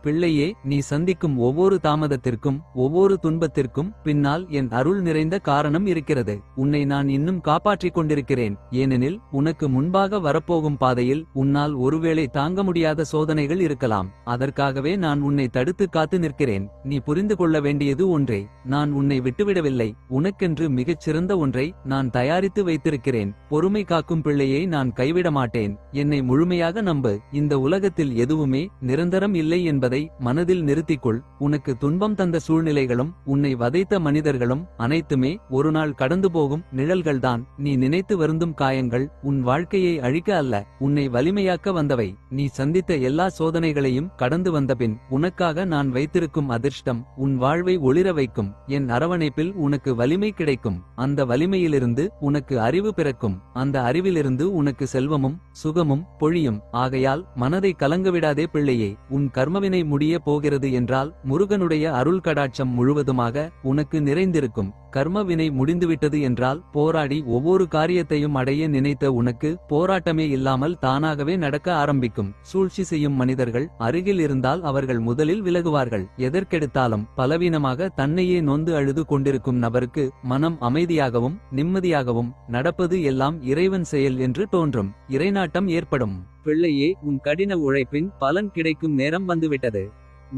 பிள்ளையே, நீ சந்திக்கும் ஒவ்வொரு தாமதத்திற்கும் ஒவ்வொரு துன்பத்திற்கும் பின்னால் என் அருள் நிறைந்த காரணம் இருக்கிறது. உன்னை நான் இன்னும் காப்பாற்றிக் கொண்டிருக்கிறேன். ஏனெனில் உனக்கு முன்பாக வரப்போகும் பாதையில் உன்னால் ஒருவேளை தாங்க முடியாத சோதனைகள் இருக்கலாம். அதற்காகவே நான் உன்னை தடுத்து காத்து நிற்கிறேன். நீ புரிந்து கொள்ள வேண்டியது ஒன்றே, நான் உன்னை விட்டுவிடவில்லை. உனக்கென்று மிகச் சிறந்த ஒன்றை நான் தயாரித்து வைத்திருக்கிறேன். பொறுமை காக்கும் பிள்ளையை நான் கைவிட மாட்டேன். என்னை முழுமையாக நம்பு. இந்த உலகத்தில் எதுவுமே நிரந்தரம் இல்லை என்பதை மனதில் நிறுத்திக்கொள். உனக்கு துன்பம் தந்த சூழ்நிலைகளும் உன்னை வதைத்த மனிதர்களும் அனைத்துமே ஒருநாள் கடந்து போகும் நிழல்கள்தான். நீ நினைத்து வருந்தும் காயங்கள் உன் வாழ்க்கையை அழிக்க அல்ல, உன்னை வலிமையாக்க வந்தவை. நீ சந்தித்த எல்லா சோதனைகளையும் கடந்து வந்தபின் உனக்காக நான் வைத்திருக்கும் அதிர்ஷ்டம் உன் வாழ்வை ஒளிர வைக்கும். என் அரவணைப்பில் உனக்கு வலிமை கிடைக்கும். அந்த வலிமையிலிருந்து உனக்கு அறிவு பிறக்கும். அந்த அறிவிலிருந்து உனக்கு செல்வமும் சுகமும் பொழியும். ஆகையால் மனதை கலங்கவிடாதே பிள்ளையே. உன் கர்மவினை முடிய போகிறது என்றால் முருகனுடைய அருள் கடாட்சம் முழுவதுமாக உனக்கு நிறைந்திருக்கும். கர்ம வினை முடிந்துவிட்டது என்றால் போராடி ஒவ்வொரு காரியத்தையும் அடைய நினைத்த உனக்கு போராட்டமே இல்லாமல் தானாகவே நடக்க ஆரம்பிக்கும். சூழ்ச்சி செய்யும் மனிதர்கள் அருகில் இருந்தால் அவர்கள் முதலில் விலகுவார்கள். எதற்கெடுத்தாலும் பலவீனமாக தன்னையே நொந்து அழுது கொண்டிருக்கும் நபருக்கு மனம் அமைதியாகவும் நிம்மதியாகவும் நடப்பது எல்லாம் இறைவன் செயல் என்று தோன்றும். இறைநாட்டம் ஏற்படும். பிள்ளையே, உன் கடின உழைப்பின் பலன் கிடைக்கும் நேரம் வந்துவிட்டது.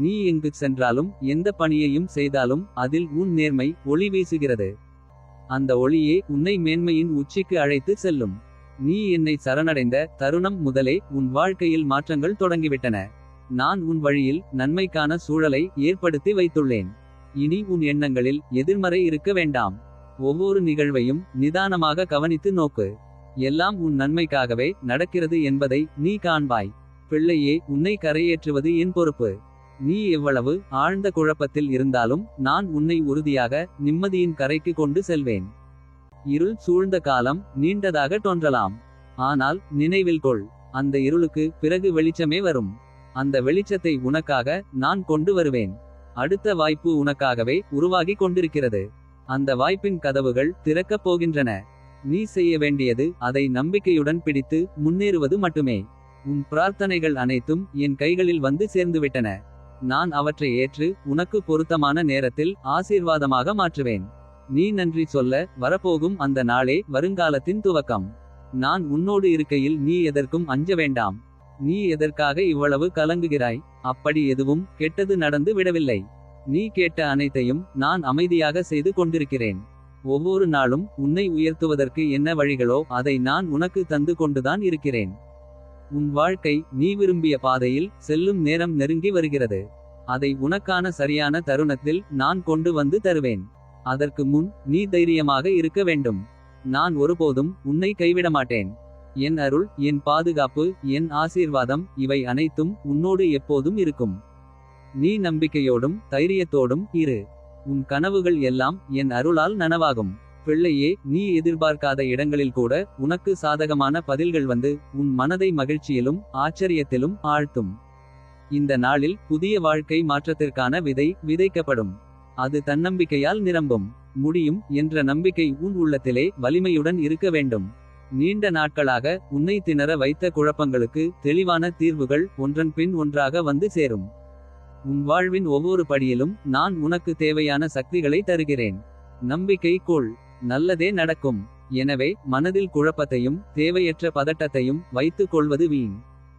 நீ எங்கு சென்றாலும் எந்த பணியையும் செய்தாலும் அதில் உன் நேர்மை ஒளி வீசுகிறது. அந்த ஒளியே உன்னை மேன்மையின் உச்சிக்கு அழைத்து செல்லும். நீ என்னை சரணடைந்த தருணம் முதலே உன் வாழ்க்கையில் மாற்றங்கள் தொடங்கிவிட்டன. நான் உன் வழியில் நன்மைக்கான சூழலை ஏற்படுத்தி வைத்துள்ளேன். இனி உன் எண்ணங்களில் எதிர்மறை இருக்க வேண்டாம். ஒவ்வொரு நிகழ்வையும் நிதானமாக கவனித்து நோக்கு. எல்லாம் உன் நன்மைக்காகவே நடக்கிறது என்பதை நீ காண்பாய். பிள்ளையே, உன்னை கரையேற்றுவது என் பொறுப்பு. நீ எவ்வளவு ஆழ்ந்த குழப்பத்தில் இருந்தாலும் நான் உன்னை உறுதியாக நிம்மதியின் கரைக்கு கொண்டு செல்வேன். இருள் சூழ்ந்த காலம் நீண்டதாக தோன்றலாம். ஆனால் நினைவில் கொள், அந்த இருளுக்கு பிறகு வெளிச்சமே வரும். அந்த வெளிச்சத்தை உனக்காக நான் கொண்டு வருவேன். அடுத்த வாய்ப்பு உனக்காகவே உருவாகி கொண்டிருக்கிறது. அந்த வாய்ப்பின் கதவுகள் திறக்கப் போகின்றன. நீ செய்ய வேண்டியது அதை நம்பிக்கையுடன் பிடித்து முன்னேறுவது மட்டுமே. உன் பிரார்த்தனைகள் அனைத்தும் என் கைகளில் வந்து சேர்ந்துவிட்டன. நான் அவற்றை ஏற்று உனக்கு பொருத்தமான நேரத்தில் ஆசீர்வாதமாக மாற்றுவேன். நீ நன்றி சொல்ல வரப்போகும் அந்த நாளே வருங்காலத்தின் துவக்கம். நான் உன்னோடு இருக்கையில் நீ எதற்கும் அஞ்ச வேண்டாம். நீ எதற்காக இவ்வளவு கலங்குகிறாய்? அப்படி எதுவும் கெட்டது நடந்து விடவில்லை. நீ கேட்ட அனைத்தையும் நான் அமைதியாக செய்து கொண்டிருக்கிறேன். ஒவ்வொரு நாளும் உன்னை உயர்த்துவதற்கு என்ன வழிகளோ அதை நான் உனக்கு தந்து கொண்டுதான் இருக்கிறேன். உன் வாழ்க்கை நீ விரும்பிய பாதையில் செல்லும் நேரம் நெருங்கி வருகிறது. அதை உனக்கான சரியான தருணத்தில் நான் கொண்டு வந்து தருவேன். அதற்கு முன் நீ தைரியமாக இருக்க வேண்டும். நான் ஒருபோதும் உன்னை கைவிட மாட்டேன். என் அருள், என் பாதுகாப்பு, என் ஆசீர்வாதம் இவை அனைத்தும் உன்னோடு எப்போதும் இருக்கும். நீ நம்பிக்கையோடும் தைரியத்தோடும் இரு. உன் கனவுகள் எல்லாம் என் அருளால் நனவாகும். பிள்ளையே, நீ எதிர்பார்க்காத இடங்களில் கூட உனக்கு சாதகமான பதில்கள் வந்து உன் மனதை மகிழ்ச்சியிலும் ஆச்சரியத்திலும் ஆழ்த்தும். இந்த நாளில் புதிய வாழ்க்கை மாற்றத்திற்கான விதை விதைக்கப்படும். அது தன்னம்பிக்கையால் நிரம்பும். முடியும் என்ற நம்பிக்கை உன் உள்ளத்திலே வலிமையுடன் இருக்க வேண்டும். நீண்ட நாட்களாக உன்னை திணற வைத்த குழப்பங்களுக்கு தெளிவான தீர்வுகள் ஒன்றன் பின் ஒன்றாக வந்து சேரும். உன் வாழ்வின் ஒவ்வொரு படியிலும் நான் உனக்கு தேவையான சக்திகளை தருகிறேன். நம்பிக்கை கொள், நல்லதே நடக்கும். எனவே மனதில் குழப்பத்தையும் தேவையற்ற பதட்டத்தையும் வைத்துக் கொள்வது வீண்.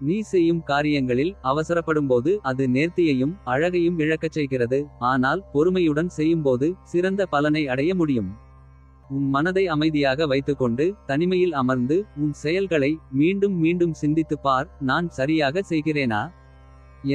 நீ செய்யும் காரியங்களில் அவசரப்படும்போது அது நேர்த்தியையும் அழகையும் இழக்கச் செய்கிறது. ஆனால் பொறுமையுடன் செய்யும்போது சிறந்த பலனை அடைய முடியும். உன் மனதை அமைதியாக வைத்துக்கொண்டு தனிமையில் அமர்ந்து உன் செயல்களை மீண்டும் மீண்டும் சிந்தித்துப் பார். நான் சரியாக செய்கிறேனா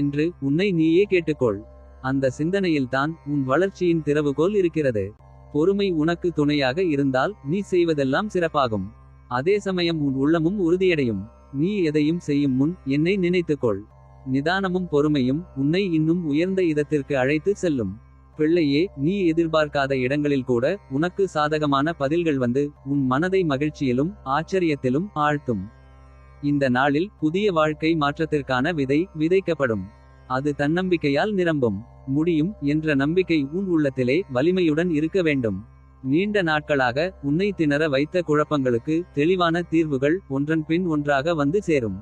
என்று உன்னை நீயே கேட்டுக்கொள். அந்த சிந்தனையில்தான் உன் வளர்ச்சியின் திறவுகோல் இருக்கிறது. பொறுமை உனக்கு துணையாக இருந்தால் நீ செய்வதெல்லாம் சிறப்பாகும். அதே சமயம் உன் உள்ளமும் உறுதியடையும். நீ எதையும் செய்யும் முன் என்னை நினைத்துக்கொள். நிதானமும் பொறுமையும் உன்னை இன்னும் உயர்ந்த இடத்திற்கு அழைத்து செல்லும். பிள்ளையே, நீ எதிர்பார்க்காத இடங்களில் கூட உனக்கு சாதகமான பதில்கள் வந்து உன் மனதை மகிழ்ச்சியிலும் ஆச்சரியத்திலும் ஆழ்த்தும். இந்த நாளில் புதிய வாழ்க்கை மாற்றத்திற்கான விதை விதைக்கப்படும். அது தன்னம்பிக்கையால் நிரம்பும். முடியும் என்ற நம்பிக்கை உன் உள்ளத்திலே வலிமையுடன் இருக்க வேண்டும். நீண்ட நாட்களாக உன்னை திணற வைத்த குழப்பங்களுக்கு தெளிவான தீர்வுகள் ஒன்றன் பின் ஒன்றாக வந்து சேரும்.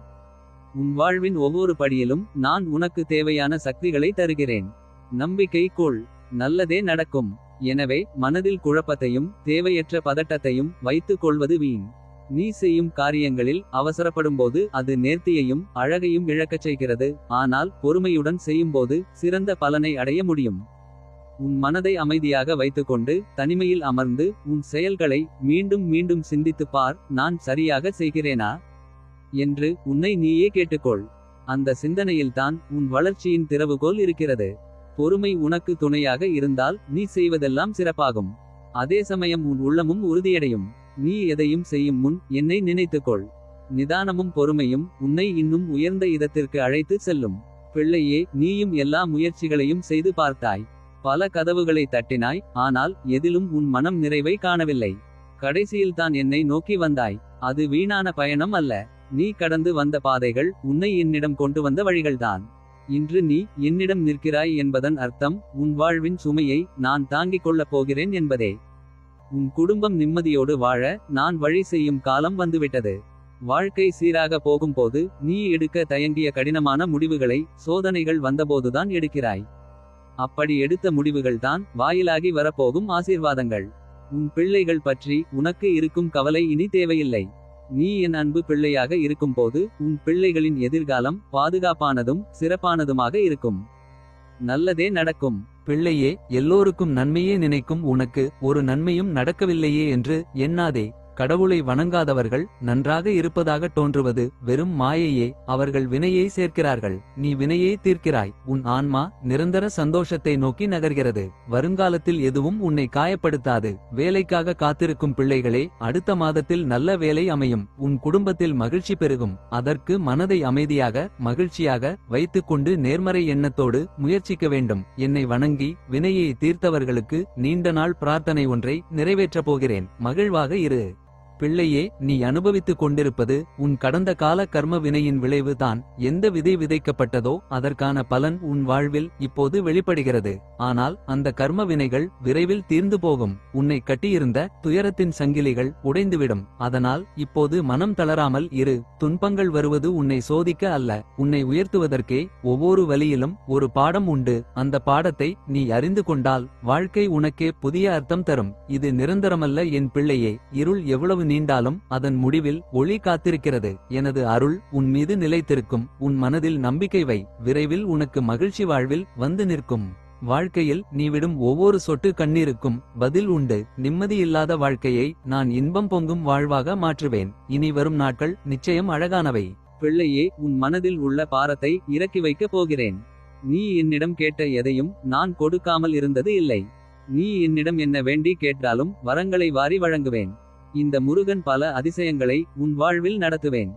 உன் வாழ்வின் ஒவ்வொரு படியிலும் நான் உனக்கு தேவையான சக்திகளை தருகிறேன். நம்பிக்கை கொள், நல்லதே நடக்கும். எனவே மனதில் குழப்பத்தையும் தேவையற்ற பதட்டத்தையும் வைத்துக் கொள்வது வீண். நீ செய்யும் காரியங்களில் அவசரப்படும்போது அது நேர்த்தியையும் அழகையும் இழக்கச் செய்கிறது. ஆனால் பொறுமையுடன் செய்யும்போது சிறந்த பலனை அடைய முடியும். உன் மனதை அமைதியாக வைத்துக்கொண்டு தனிமையில் அமர்ந்து உன் செயல்களை மீண்டும் மீண்டும் சிந்தித்துப் பார். நான் சரியாக செய்கிறேனா என்று உன்னை நீயே கேட்டுக்கொள். அந்த சிந்தனையில்தான் உன் வளர்ச்சியின் திறவுகோல் இருக்கிறது. பொறுமை உனக்கு துணையாக இருந்தால் நீ செய்வதெல்லாம் சிறப்பாகும். அதே சமயம் உன் உள்ளமும் உறுதியடையும். நீ எதையும் செய்யும் முன் என்னை நினைத்துக்கொள். நிதானமும் பொறுமையும் உன்னை இன்னும் உயர்ந்த இடத்திற்கு அழைத்து செல்லும். பிள்ளையே, நீயும் எல்லா முயற்சிகளையும் செய்து பார்த்தாய். பல கதவுகளை தட்டினாய், ஆனால் எதிலும் உன் மனம் நிறைவை காணவில்லை. கடைசியில்தான் என்னை நோக்கி வந்தாய். அது வீணான பயணம் அல்ல. நீ கடந்து வந்த பாதைகள் உன்னை என்னிடம் கொண்டு வந்த வழிகள்தான். இன்று நீ என்னிடம் நிற்கிறாய் என்பதன் அர்த்தம் உன் வாழ்வின் சுமையை நான் தாங்கிக் கொள்ளப் போகிறேன் என்பதே. உன் குடும்பம் நிம்மதியோடு வாழ நான் வழி செய்யும் காலம் வந்துவிட்டது. வாழ்க்கை சீராக போகும்போது நீ எடுக்க தயங்கிய கடினமான முடிவுகளை சோதனைகள் வந்தபோதுதான் எடுக்கிறாய். அப்படி எடுத்த முடிவுகள்தான் வாயிலாகி வரப்போகும் ஆசீர்வாதங்கள். உன் பிள்ளைகள் பற்றி உனக்கு இருக்கும் கவலை இனி தேவையில்லை. நீ என் அன்பு பிள்ளையாக இருக்கும்போது உன் பிள்ளைகளின் எதிர்காலம் பாதுகாப்பானதும் சிறப்பானதுமாக இருக்கும். நல்லதே நடக்கும். பிள்ளையே, எல்லோருக்கும் நன்மையே நினைக்கும் உனக்கு ஒரு நன்மையும் நடக்கவில்லையே என்று எண்ணாதே. கடவுளை வணங்காதவர்கள் நன்றாக இருப்பதாக தோன்றுவது வெறும் மாயையே. அவர்கள் வினையை சேர்க்கிறார்கள், நீ வினையை தீர்க்கிறாய். உன் ஆன்மா நிரந்தர சந்தோஷத்தை நோக்கி நகர்கிறது. வருங்காலத்தில் எதுவும் உன்னை காயப்படுத்தாது. வேலைக்காக காத்திருக்கும் பிள்ளைகளே, அடுத்த மாதத்தில் நல்ல வேலை அமையும். உன் குடும்பத்தில் மகிழ்ச்சி பெருகும். அதற்கு மனதை அமைதியாக மகிழ்ச்சியாக வைத்துக்கொண்டு நேர்மறை எண்ணத்தோடு முயற்சிக்க வேண்டும். என்னை வணங்கி வினையை தீர்த்தவர்களுக்கு நீண்ட நாள் பிரார்த்தனை ஒன்றை நிறைவேற்றப் போகிறேன். மகிழ்வாக இரு. பிள்ளையே, நீ அனுபவித்துக் கொண்டிருப்பது உன் கடந்த கால கர்ம வினையின் விளைவு தான். எந்த விதை விதைக்கப்பட்டதோ அதற்கான பலன் உன் வாழ்வில் இப்போது வெளிப்படுகிறது. ஆனால் அந்த கர்ம வினைகள் விரைவில் தீர்ந்து போகும். உன்னை கட்டியிருந்த துயரத்தின் சங்கிலிகள் உடைந்துவிடும். அதனால் இப்போது மனம் தளராமல் இரு. துன்பங்கள் வருவது உன்னை சோதிக்க அல்ல, உன்னை உயர்த்துவதற்கே. ஒவ்வொரு வழியிலும் ஒரு பாடம் உண்டு. அந்த பாடத்தை நீ அறிந்து கொண்டால் வாழ்க்கை உனக்கே புதிய அர்த்தம் தரும். இது நிரந்தரமல்ல என் பிள்ளையே. இருள் எவ்வளவு நீண்டாலும் அதன் முடிவில் ஒளி காத்திருக்கிறது. எனது அருள் உன் மீது நிலைத்திருக்கும். உன் மனதில் நம்பிக்கை வை. விரைவில் உனக்கு மகிழ்ச்சி வாழ்வில் வந்து நிற்கும். வாழ்க்கையில் நீ விடும் ஒவ்வொரு சொட்டு கண்ணீருக்கும் பதில் உண்டு. நிம்மதியில்லாத வாழ்க்கையை நான் இன்பம் பொங்கும் வாழ்வாக மாற்றுவேன். இனி வரும் நாட்கள் நிச்சயம் அழகானவை. பிள்ளையே, உன் மனதில் உள்ள பாரத்தை இறக்கி வைக்கப் போகிறேன். நீ என்னிடம் கேட்ட எதையும் நான் கொடுக்காமல் இருந்தது இல்லை. நீ என்னிடம் என்ன வேண்டி கேட்டாலும் வரங்களை வாரி வழங்குவேன். இந்த முருகன் பல அதிசயங்களை உன் வாழ்வில் நடத்துவேன்.